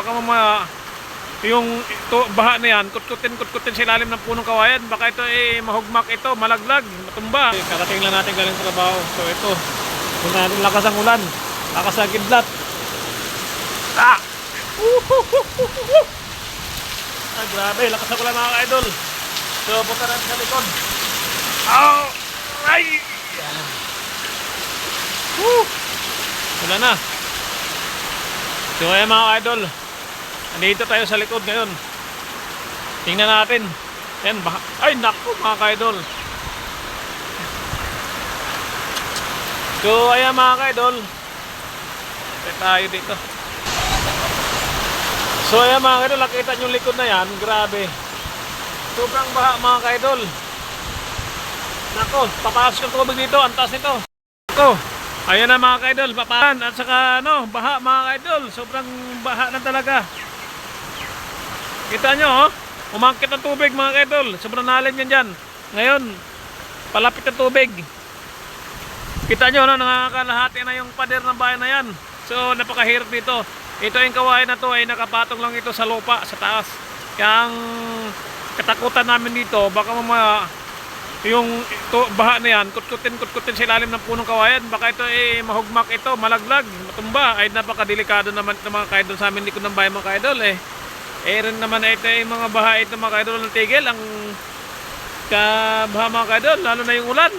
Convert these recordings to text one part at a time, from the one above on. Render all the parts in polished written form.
Baka mamaya yung baha na yan, kutkutin sa ilalim ng punong kawayan. Baka ito mahugmak ito, malaglag, matumba. Karating lang natin galing trabaho. So ito, kung natin lakas ang ulan, lakas ang kidlat. Ay, grabe, lakas ang ulan mga ka-idol. So punta natin sa likod. Ay! Wala na. So ayan mga ka-idol, andito tayo sa likod ngayon. Tingnan natin. Ayan, ay naku mga ka-idol. So ayan mga ka-idol, tayo dito. So ayan mga ka-idol, nakita nyo yung likod na yan. Grabe, sobrang baha mga ka-idol. Nako, papasok yung tubig dito. Ang taas nito. Nako, ayan na mga ka-idol, papahan. At saka baha mga ka-idol. Sobrang baha na talaga. Kita nyo, umangkit ang tubig mga ka-idol. Sobrang lalim yan dyan. Ngayon, palapit ang tubig. Kita nyo, nakakalahati na yung pader ng bahay na yan. So, napakahirap dito. Ito yung kawain na to ay nakapatong lang ito sa lupa, sa taas. Kaya ang katakutan namin dito, baka mamaya yung baha na yan, kutkutin sa ilalim ng punong kawayan. Baka ito mahugmak ito, malaglag, matumba. Ay napakadelikado naman ng mga ka-idol sa amin, likod ng bahay mga ka-idol rin naman ito mga baha ito mga ka-idol ng tigil. Ang kabaha mga ka-idol, lalo na yung ulan.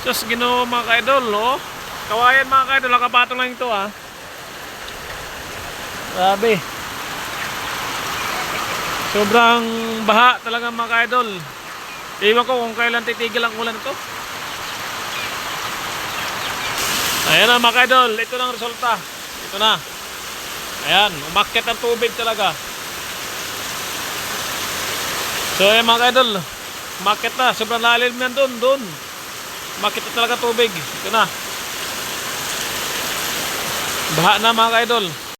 Sus, Ginoo mga ka-idol, kawayan mga ka-idol, nakapatong lang ito Grabe. Sobrang baha talaga mga ka-idol. Iwan ko kung kailan titigil ang ulan ito. Ayan na mga ka-idol, ito na ang resulta. Ito na. Ayan, umakyat ang tubig talaga. So ayan mga ka-idol, umakyat na, sobrang lalim yan doon. Umakyat na talaga tubig. Ito na. Baha na mga ka-idol.